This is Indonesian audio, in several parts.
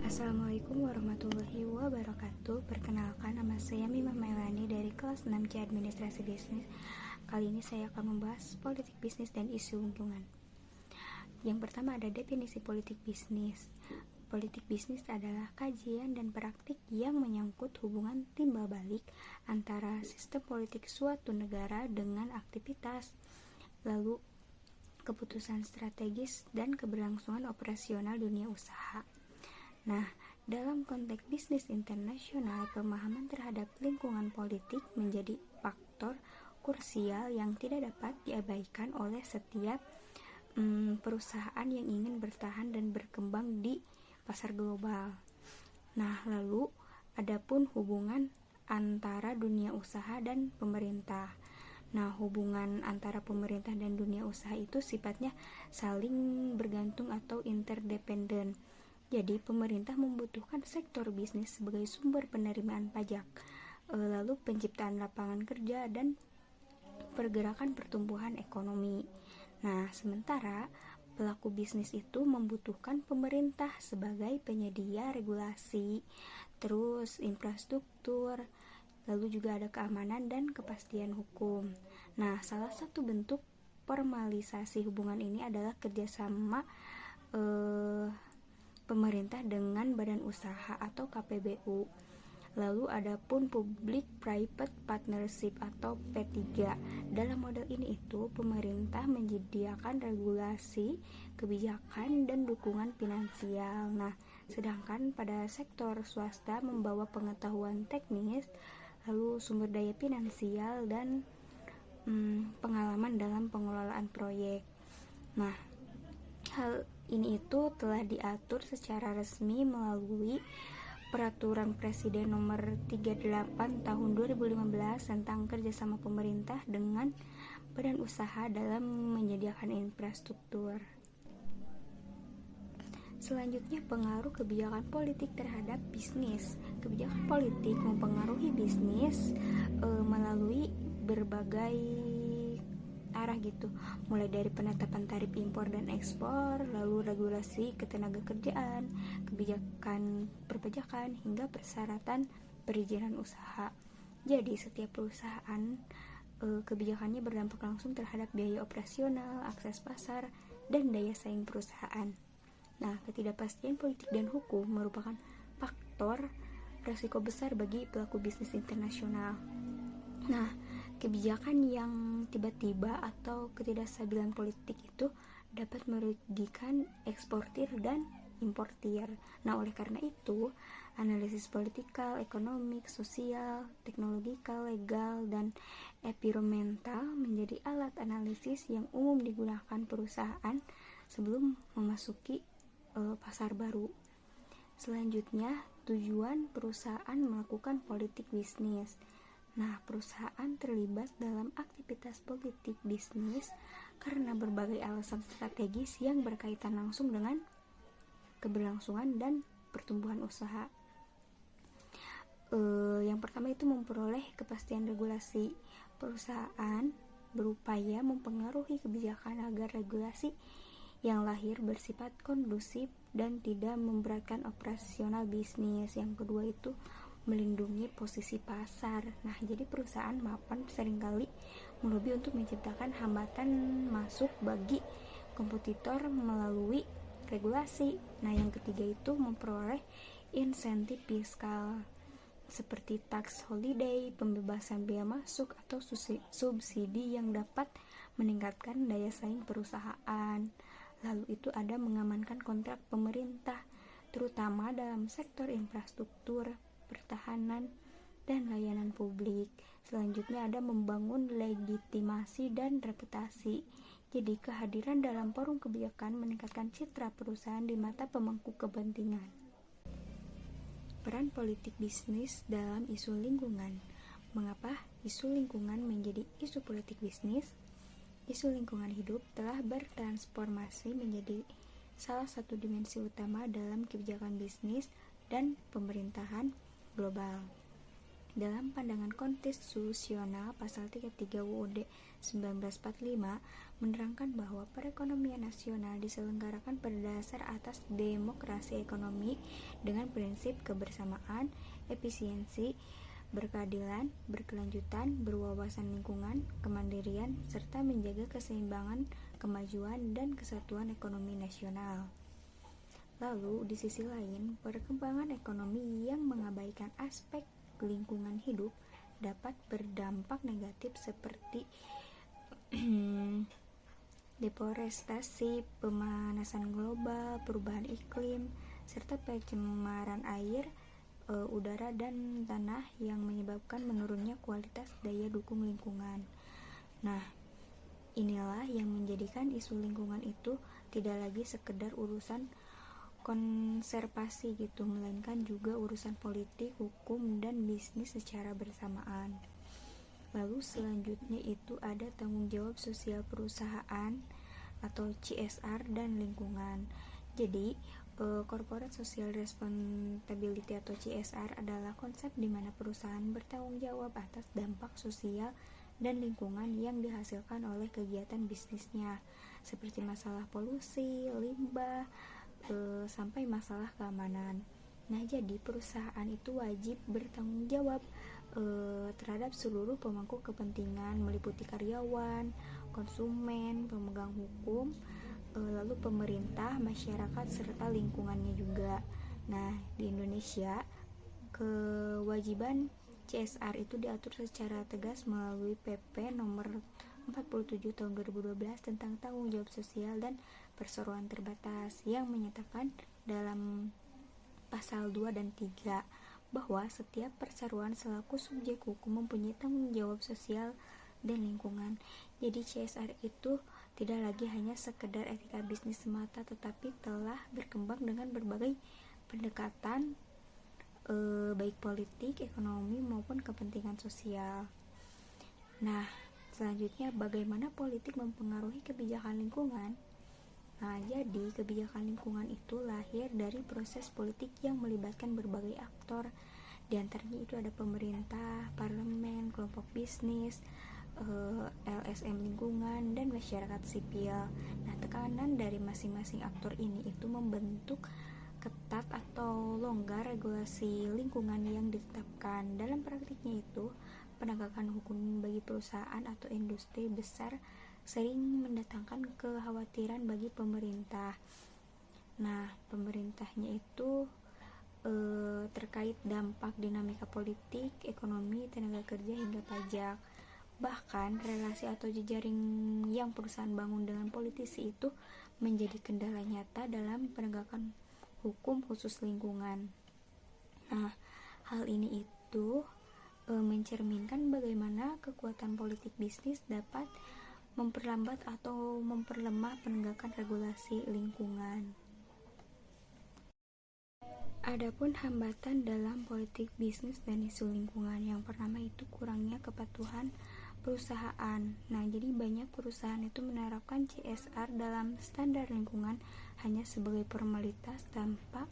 Assalamualaikum warahmatullahi wabarakatuh. Perkenalkan, nama saya Mimah Mailani dari kelas 6C Administrasi Bisnis. Kali ini saya akan membahas politik bisnis dan isu lingkungan. Yang pertama ada definisi politik bisnis. Politik bisnis adalah kajian dan praktik yang menyangkut hubungan timbal balik antara sistem politik suatu negara dengan aktivitas, lalu keputusan strategis dan keberlangsungan operasional dunia usaha. Nah, dalam konteks bisnis internasional, pemahaman terhadap lingkungan politik menjadi faktor krusial yang tidak dapat diabaikan oleh setiap perusahaan yang ingin bertahan dan berkembang di pasar global. Nah, lalu adapun hubungan antara dunia usaha dan pemerintah. Nah, hubungan antara pemerintah dan dunia usaha itu sifatnya saling bergantung atau interdependen. Jadi, pemerintah membutuhkan sektor bisnis sebagai sumber penerimaan pajak, lalu penciptaan lapangan kerja dan pergerakan pertumbuhan ekonomi. Nah, sementara pelaku bisnis itu membutuhkan pemerintah sebagai penyedia regulasi, terus infrastruktur, lalu juga ada keamanan dan kepastian hukum. Nah, salah satu bentuk formalisasi hubungan ini adalah kerjasama pemerintah dengan badan usaha atau KPBU. Lalu adapun public private partnership atau P3. Dalam model ini itu pemerintah menyediakan regulasi, kebijakan dan dukungan finansial. Nah, sedangkan pada sektor swasta membawa pengetahuan teknis, lalu sumber daya finansial dan pengalaman dalam pengelolaan proyek. Nah, hal ini itu telah diatur secara resmi melalui Peraturan Presiden Nomor 38 Tahun 2015 tentang kerjasama pemerintah dengan badan usaha dalam menyediakan infrastruktur. Selanjutnya, pengaruh kebijakan politik terhadap bisnis. Kebijakan politik mempengaruhi bisnis melalui berbagai arah gitu, mulai dari penetapan tarif impor dan ekspor, lalu regulasi ketenagakerjaan, kebijakan perpajakan hingga persyaratan perizinan usaha. Jadi setiap perusahaan kebijakannya berdampak langsung terhadap biaya operasional, akses pasar, dan daya saing perusahaan. Nah, ketidakpastian politik dan hukum merupakan faktor resiko besar bagi pelaku bisnis internasional. Nah, kebijakan yang tiba-tiba atau ketidakstabilan politik itu dapat merugikan eksportir dan importir. Nah, oleh karena itu, analisis politikal, ekonomik, sosial, teknologikal, legal, dan environmental menjadi alat analisis yang umum digunakan perusahaan sebelum memasuki pasar baru. Selanjutnya, tujuan perusahaan melakukan politik bisnis. Nah, perusahaan terlibat dalam aktivitas politik bisnis karena berbagai alasan strategis yang berkaitan langsung dengan keberlangsungan dan pertumbuhan usaha. Yang pertama itu memperoleh kepastian regulasi. Perusahaan berupaya mempengaruhi kebijakan agar regulasi yang lahir bersifat kondusif dan tidak memberatkan operasional bisnis. Yang kedua itu melindungi posisi pasar. Nah, jadi perusahaan mapan seringkali melobi untuk menciptakan hambatan masuk bagi kompetitor melalui regulasi. Nah, yang ketiga itu memperoleh insentif fiskal seperti tax holiday, pembebasan biaya masuk atau subsidi yang dapat meningkatkan daya saing perusahaan. Lalu itu ada mengamankan kontrak pemerintah, terutama dalam sektor infrastruktur, pertahanan, dan layanan publik. Selanjutnya ada membangun legitimasi dan reputasi. Jadi kehadiran dalam forum kebijakan meningkatkan citra perusahaan di mata pemangku kepentingan. Peran politik bisnis dalam isu lingkungan. Mengapa isu lingkungan menjadi isu politik bisnis? Isu lingkungan hidup telah bertransformasi menjadi salah satu dimensi utama dalam kebijakan bisnis dan pemerintahan global. Dalam pandangan konstitusional pasal 33 UUD 1945 menerangkan bahwa perekonomian nasional diselenggarakan berdasar atas demokrasi ekonomi dengan prinsip kebersamaan, efisiensi, berkeadilan, berkelanjutan, berwawasan lingkungan, kemandirian, serta menjaga keseimbangan, kemajuan, dan kesatuan ekonomi nasional. Lalu, di sisi lain, perkembangan ekonomi yang mengabaikan aspek lingkungan hidup dapat berdampak negatif seperti deforestasi, pemanasan global, perubahan iklim, serta pencemaran air, udara, dan tanah yang menyebabkan menurunnya kualitas daya dukung lingkungan. Nah, inilah yang menjadikan isu lingkungan itu tidak lagi sekedar urusan konservasi gitu, melainkan juga urusan politik, hukum, dan bisnis secara bersamaan. Lalu selanjutnya itu ada tanggung jawab sosial perusahaan atau CSR dan lingkungan. Jadi Corporate Social Responsibility atau CSR adalah konsep di mana perusahaan bertanggung jawab atas dampak sosial dan lingkungan yang dihasilkan oleh kegiatan bisnisnya, seperti masalah polusi, limbah, sampai masalah keamanan. Nah, jadi perusahaan itu wajib bertanggung jawab terhadap seluruh pemangku kepentingan, meliputi karyawan, konsumen, pemegang hukum, lalu pemerintah, masyarakat, serta lingkungannya juga. Nah, di Indonesia, kewajiban CSR itu diatur secara tegas melalui PP nomor 47 tahun 2012 tentang tanggung jawab sosial dan perseroan terbatas yang menyatakan dalam pasal 2 dan 3 bahwa setiap perseroan selaku subjek hukum mempunyai tanggung jawab sosial dan lingkungan. Jadi CSR itu tidak lagi hanya sekedar etika bisnis semata, tetapi telah berkembang dengan berbagai pendekatan baik politik, ekonomi, maupun kepentingan sosial. Nah, selanjutnya bagaimana politik mempengaruhi kebijakan lingkungan? Nah, jadi kebijakan lingkungan itu lahir dari proses politik yang melibatkan berbagai aktor. Di antaranya itu ada pemerintah, parlemen, kelompok bisnis, LSM lingkungan, dan masyarakat sipil. Nah, tekanan dari masing-masing aktor ini itu membentuk ketat atau longgar regulasi lingkungan yang ditetapkan. Dalam praktiknya itu, penegakan hukum bagi perusahaan atau industri besar sering mendatangkan kekhawatiran bagi pemerintah. Nah, pemerintahnya itu terkait dampak dinamika politik, ekonomi, tenaga kerja, hingga pajak. Bahkan relasi atau jejaring yang perusahaan bangun dengan politisi itu menjadi kendala nyata dalam penegakan hukum khusus lingkungan. Nah, hal ini itu mencerminkan bagaimana kekuatan politik bisnis dapat memperlambat atau memperlemah penegakan regulasi lingkungan. Adapun hambatan dalam politik bisnis dan isu lingkungan, yang pertama itu kurangnya kepatuhan perusahaan. Nah, jadi banyak perusahaan itu menerapkan CSR dalam standar lingkungan hanya sebagai formalitas tanpa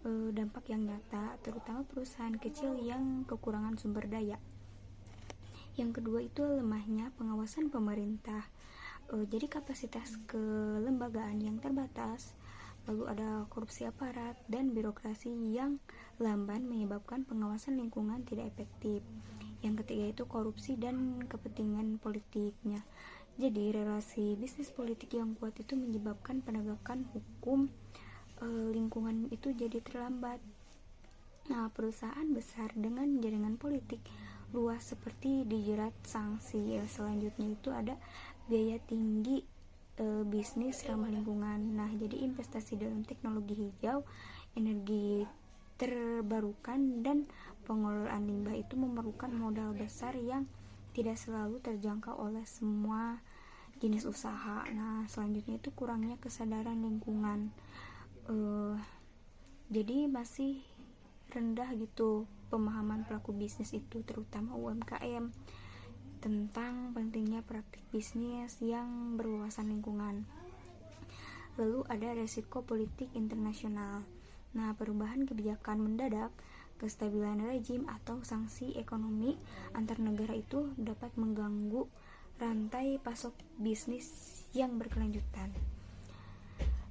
dampak yang nyata, terutama perusahaan kecil yang kekurangan sumber daya. Yang kedua itu lemahnya pengawasan pemerintah. Jadi kapasitas kelembagaan yang terbatas, lalu ada korupsi aparat dan birokrasi yang lamban menyebabkan pengawasan lingkungan tidak efektif. Yang ketiga itu korupsi dan kepentingan politiknya. Jadi relasi bisnis politik yang kuat itu menyebabkan penegakan hukum lingkungan itu jadi terlambat. Nah, perusahaan besar dengan jaringan politik luas seperti dijerat sanksi. Selanjutnya itu ada biaya tinggi bisnis ramah lingkungan. Nah, jadi investasi dalam teknologi hijau, energi terbarukan, dan pengelolaan limbah itu memerlukan modal besar yang tidak selalu terjangkau oleh semua jenis usaha. Nah, selanjutnya itu kurangnya kesadaran lingkungan. Jadi masih rendah gitu pemahaman pelaku bisnis itu, terutama UMKM, tentang pentingnya praktik bisnis yang berwawasan lingkungan. Lalu ada resiko politik internasional. Nah, perubahan kebijakan mendadak, kestabilan rezim atau sanksi ekonomi antar negara itu dapat mengganggu rantai pasok bisnis yang berkelanjutan.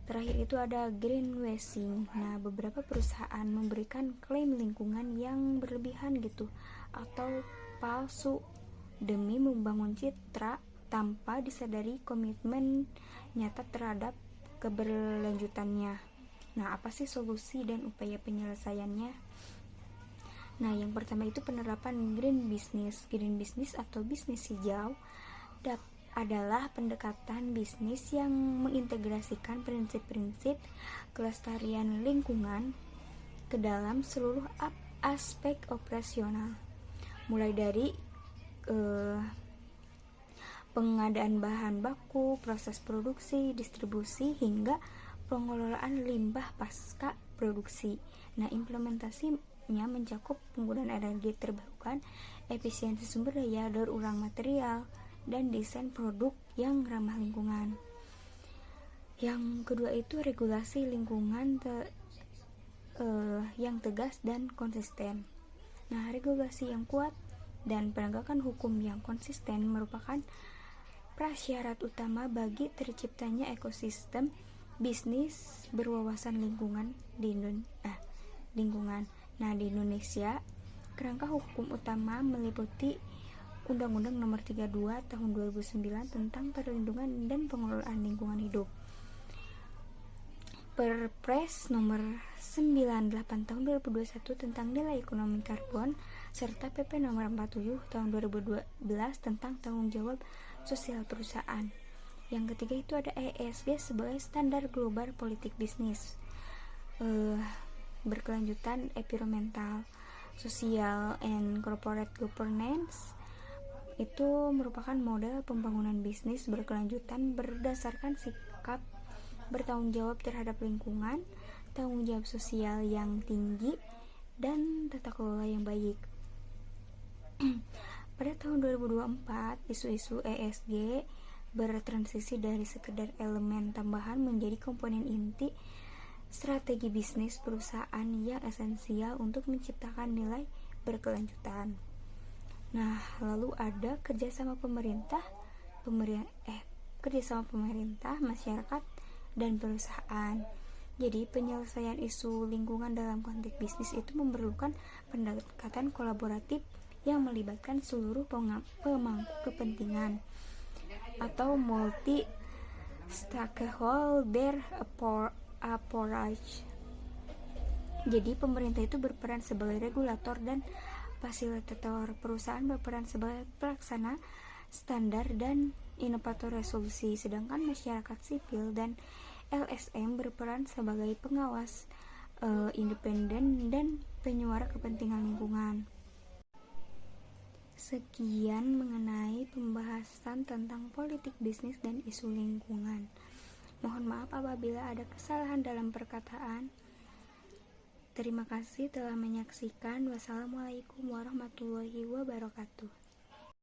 Terakhir itu ada greenwashing. Nah, beberapa perusahaan memberikan klaim lingkungan yang berlebihan gitu atau palsu demi membangun citra tanpa disadari komitmen nyata terhadap keberlanjutannya. Nah, apa sih solusi dan upaya penyelesaiannya? Nah, yang pertama itu penerapan green business. Green business atau bisnis hijau adalah pendekatan bisnis yang mengintegrasikan prinsip-prinsip kelestarian lingkungan ke dalam seluruh aspek operasional, mulai dari pengadaan bahan baku, proses produksi, distribusi, hingga pengelolaan limbah pasca produksi. Nah, implementasinya mencakup penggunaan energi terbarukan, efisiensi sumber daya, daur ulang material, dan desain produk yang ramah lingkungan. Yang kedua itu regulasi lingkungan yang tegas dan konsisten. Nah, regulasi yang kuat dan penegakan hukum yang konsisten merupakan prasyarat utama bagi terciptanya ekosistem bisnis berwawasan lingkungan di Indonesia. Kerangka hukum utama meliputi Undang-Undang Nomor 32 Tahun 2009 tentang Perlindungan dan Pengelolaan Lingkungan Hidup, Perpres Nomor 98 Tahun 2021 tentang Nilai Ekonomi Karbon, serta PP Nomor 47 Tahun 2012 tentang Tanggung Jawab Sosial Perusahaan. Yang ketiga itu ada ESG sebagai standar global politik bisnis, berkelanjutan environmental, social, and corporate governance. Itu merupakan model pembangunan bisnis berkelanjutan berdasarkan sikap bertanggung jawab terhadap lingkungan, tanggung jawab sosial yang tinggi, dan tata kelola yang baik. Pada tahun 2024, isu-isu ESG bertransisi dari sekedar elemen tambahan menjadi komponen inti strategi bisnis perusahaan yang esensial untuk menciptakan nilai berkelanjutan. Nah, lalu ada kerjasama pemerintah, masyarakat, dan perusahaan. Jadi, penyelesaian isu lingkungan dalam konteks bisnis itu memerlukan pendekatan kolaboratif yang melibatkan seluruh pemangku kepentingan atau multi stakeholder approach. Jadi, pemerintah itu berperan sebagai regulator dan fasilitator, perusahaan berperan sebagai pelaksana standar dan inovator resolusi, sedangkan masyarakat sipil dan LSM berperan sebagai pengawas independen dan penyuara kepentingan lingkungan. Sekian mengenai pembahasan tentang politik bisnis dan isu lingkungan. Mohon maaf apabila ada kesalahan dalam perkataan. Terima kasih telah menyaksikan. Wassalamualaikum warahmatullahi wabarakatuh.